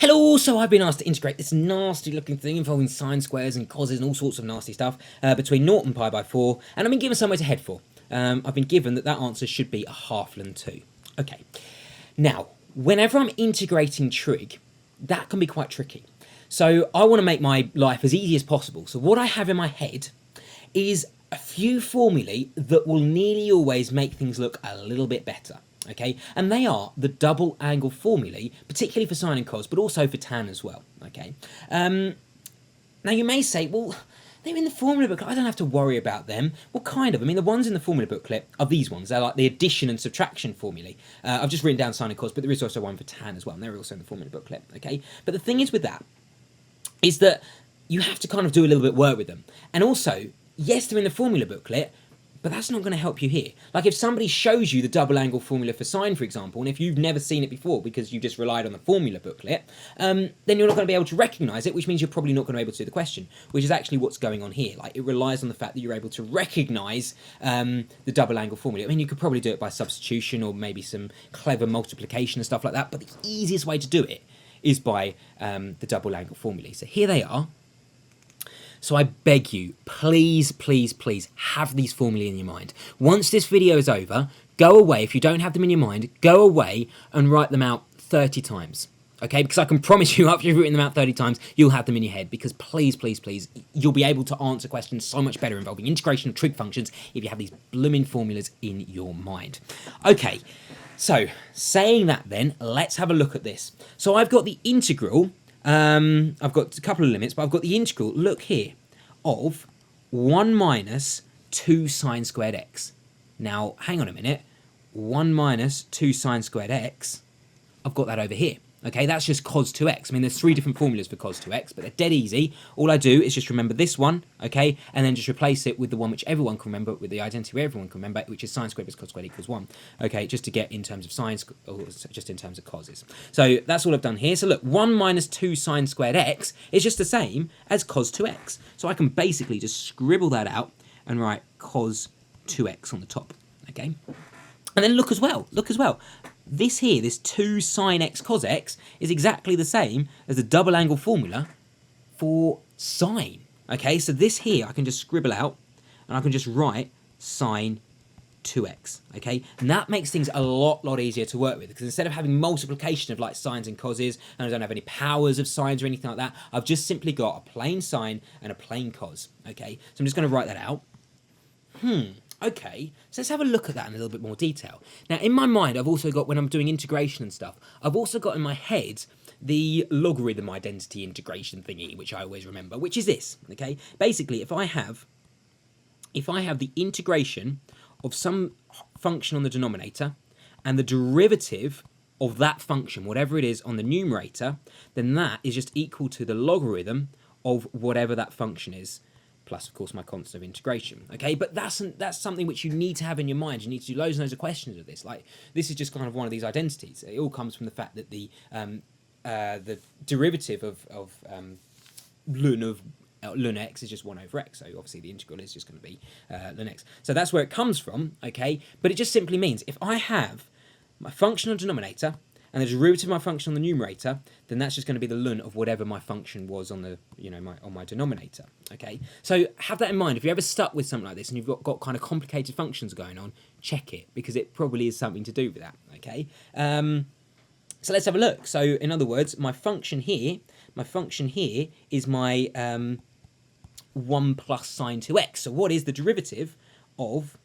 Hello, so I've been asked to integrate this nasty looking thing involving sine squares and causes and all sorts of nasty stuff between 0 and pi by 4, and I've been given somewhere to head for. I've been given that answer should be a half ln 2. Okay, now, whenever I'm integrating trig, that can be quite tricky. So I want to make my life as easy as possible. So what I have in my head is a few formulae that will nearly always make things look a little bit better. Okay, and they are the double angle formulae, particularly for sine and cos, but also for tan as well. Okay, now you may say, well, they're in the formula booklet, I don't have to worry about them. Well, kind of. I mean, the ones in the formula booklet are these ones. They're like the addition and subtraction formulae. I've just written down sine and cos, but there is also one for tan as well, and they're also in the formula booklet. Okay, but the thing is with that is that you have to kind of do a little bit of work with them, and also, yes, they're in the formula booklet, but that's not going to help you here. Like if somebody shows you the double angle formula for sine, for example, and if you've never seen it before because you just relied on the formula booklet, then you're not going to be able to recognise it, which means you're probably not going to be able to do the question, which is actually what's going on here. Like it relies on the fact that you're able to recognise the double angle formula. I mean, you could probably do it by substitution or maybe some clever multiplication and stuff like that, but the easiest way to do it is by the double angle formulae. So here they are. So I beg you, please, please, please have these formulae in your mind. Once this video is over, go away. If you don't have them in your mind, go away and write them out 30 times. Okay, because I can promise you after you've written them out 30 times, you'll have them in your head. Because please, please, please, you'll be able to answer questions so much better involving integration of trig functions if you have these blooming formulas in your mind. Okay, so saying that then, let's have a look at this. So I've got the integral. I've got a couple of limits, but I've got the integral, look here, of 1 minus 2 sine squared x. Now, hang on a minute, 1 minus 2 sine squared x, I've got that over here. Okay, that's just cos 2x. I mean, there's 3 different formulas for cos 2x, but they're dead easy. All I do is just remember this one, okay, and then just replace it with the one which everyone can remember, with the identity where everyone can remember, which is sine squared plus cos squared equals 1. Okay, just to get in terms of sines, or just in terms of causes. So that's all I've done here. So look, 1 minus 2 sine squared x is just the same as cos 2x. So I can basically just scribble that out and write cos 2x on the top, okay? And then look as well, this here, this 2 sine x cos x, is exactly the same as the double angle formula for sine. Okay, so this here I can just scribble out and I can just write sine 2x. Okay, and that makes things a lot easier to work with, because instead of having multiplication of like sines and coses, and I don't have any powers of sines or anything like that, I've just simply got a plain sine and a plain cos. Okay, so I'm just going to write that out. Okay, so let's have a look at that in a little bit more detail. Now, in my mind, I've also got, when I'm doing integration and stuff, I've also got in my head the logarithm identity integration thingy, which I always remember, which is this, okay? Basically, if I have the integration of some function on the denominator and the derivative of that function, whatever it is, on the numerator, then that is just equal to the logarithm of whatever that function is, plus, of course, my constant of integration, okay? But that's something which you need to have in your mind. You need to do loads and loads of questions of this. Like, this is just kind of one of these identities. It all comes from the fact that the derivative of ln x is just 1 over x, so obviously the integral is just going to be ln x. So that's where it comes from, okay? But it just simply means if I have my function on denominator and the derivative of my function on the numerator, then that's just going to be the ln of whatever my function was on the, on my denominator, okay? So have that in mind. If you're ever stuck with something like this and you've got kind of complicated functions going on, check it, because it probably is something to do with that, okay? So let's have a look. So in other words, my function here is my 1 plus sine 2x. So what is the derivative of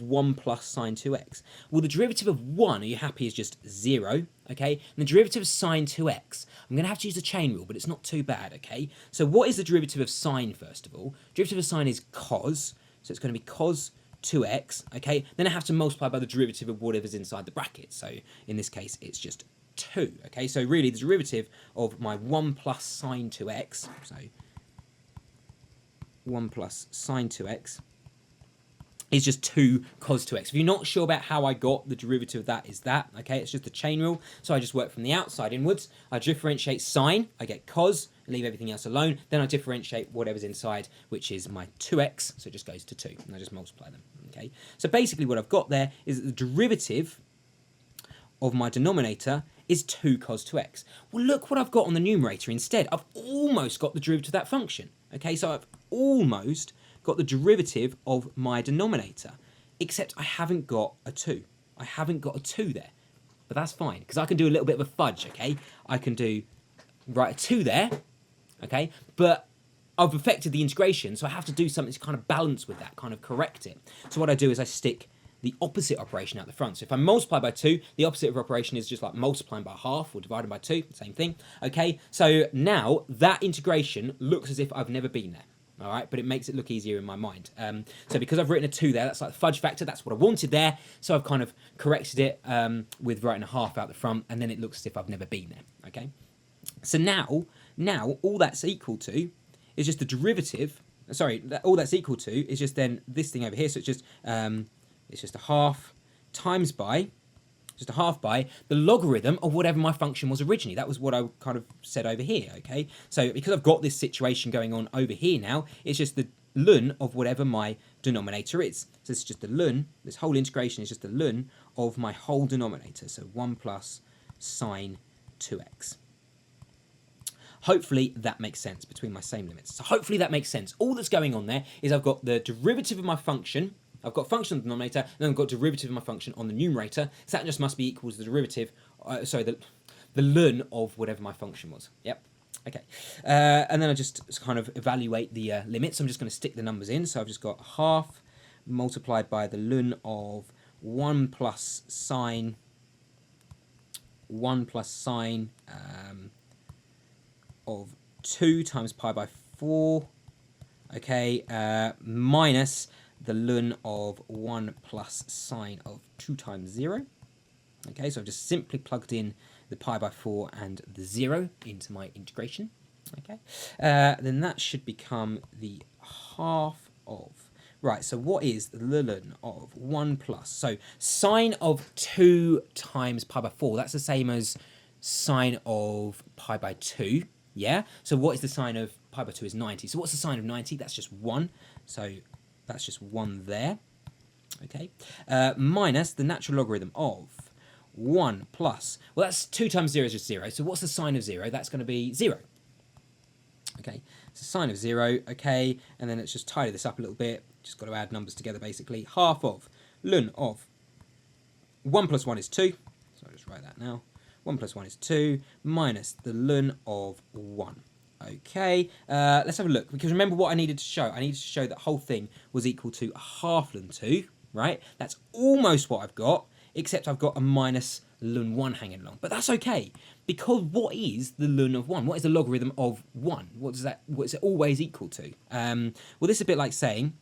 1 plus sine 2x? Well, the derivative of 1, are you happy, is just 0, okay? And the derivative of sine 2x, I'm going to have to use the chain rule, but it's not too bad, okay? So what is the derivative of sine, first of all? Derivative of sine is cos, so it's going to be cos 2x, okay? Then I have to multiply by the derivative of whatever's inside the bracket, so in this case, it's just 2, okay? So really, the derivative of my 1 plus sine 2x, so 1 plus sine 2x, is just 2 cos 2x. If you're not sure about how I got the derivative of that, is that, okay? It's just the chain rule. So I just work from the outside inwards. I differentiate sine, I get cos, and leave everything else alone. Then I differentiate whatever's inside, which is my 2x, so it just goes to 2, and I just multiply them, okay? So basically what I've got there is that the derivative of my denominator is 2 cos 2x. Well, look what I've got on the numerator instead. I've almost got the derivative of that function. Okay, so I've almost got the derivative of my denominator, except I haven't got a 2. I haven't got a 2 there. But that's fine, because I can do a little bit of a fudge, okay? I can write a 2 there, okay? But I've affected the integration, so I have to do something to kind of balance with that, kind of correct it. So what I do is I stick the opposite operation out the front. So if I multiply by 2, the opposite of operation is just like multiplying by half or dividing by 2, same thing, okay? So now that integration looks as if I've never been there. All right, but it makes it look easier in my mind. So because I've written a 2 there, that's like the fudge factor, that's what I wanted there. So I've kind of corrected it with writing a half out the front, and then it looks as if I've never been there, okay? So now all that's equal to is just the derivative, all that's equal to is just then this thing over here. So it's just a half times by, just a half by the logarithm of whatever my function was originally. That was what I kind of said over here, okay? So because I've got this situation going on over here now, it's just the ln of whatever my denominator is. So this is just the ln, this whole integration is just the ln of my whole denominator. So 1 plus sine 2x. Hopefully that makes sense between my same limits. So hopefully that makes sense. All that's going on there is I've got the derivative of my function. I've got function on the denominator, and then I've got derivative of my function on the numerator. So that just must be equal to the derivative, the ln of whatever my function was. Yep. Okay. And then I just kind of evaluate the limits. I'm just going to stick the numbers in. So I've just got half multiplied by the ln of 1 plus sine of 2 times pi by 4, okay, minus the ln of 1 plus sine of 2 times 0. Okay, so I've just simply plugged in the pi by 4 and the 0 into my integration. Okay, then that should become the half of... Right, so what is the ln of 1 plus? So sine of 2 times pi by 4, that's the same as sine of pi by 2. Yeah, so what is the sine of pi by 2 is 90. So what's the sine of 90? That's just 1. So that's just 1 there. Okay, minus the natural logarithm of 1 plus, well, that's 2 times 0 is just 0. So what's the sine of 0? That's going to be 0. Okay, so sine of 0, okay, and then let's just tidy this up a little bit. Just got to add numbers together, basically. Half of ln of 1 plus 1 is 2. So I'll just write that now. 1 plus 1 is 2, minus the ln of 1. Okay, let's have a look, because remember what I needed to show. I needed to show that whole thing was equal to a half ln 2, right? That's almost what I've got, except I've got a minus ln 1 hanging along. But that's okay, because what is the ln of 1? What is the logarithm of 1? What is it always equal to? Well, this is a bit like saying,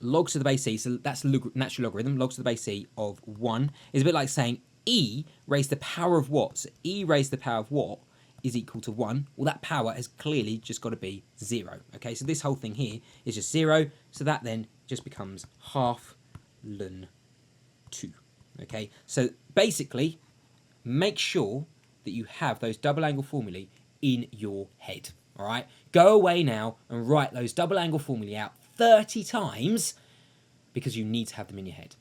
log to the base e, so that's the natural logarithm, log to the base e of 1, is a bit like saying e raised to the power of what? So e raised to the power of what is equal to 1. Well, that power has clearly just got to be 0. Okay, so this whole thing here is just 0, so that then just becomes half ln 2. Okay, so basically, make sure that you have those double angle formulae in your head. All right, go away now and write those double angle formulae out 30 times, because you need to have them in your head.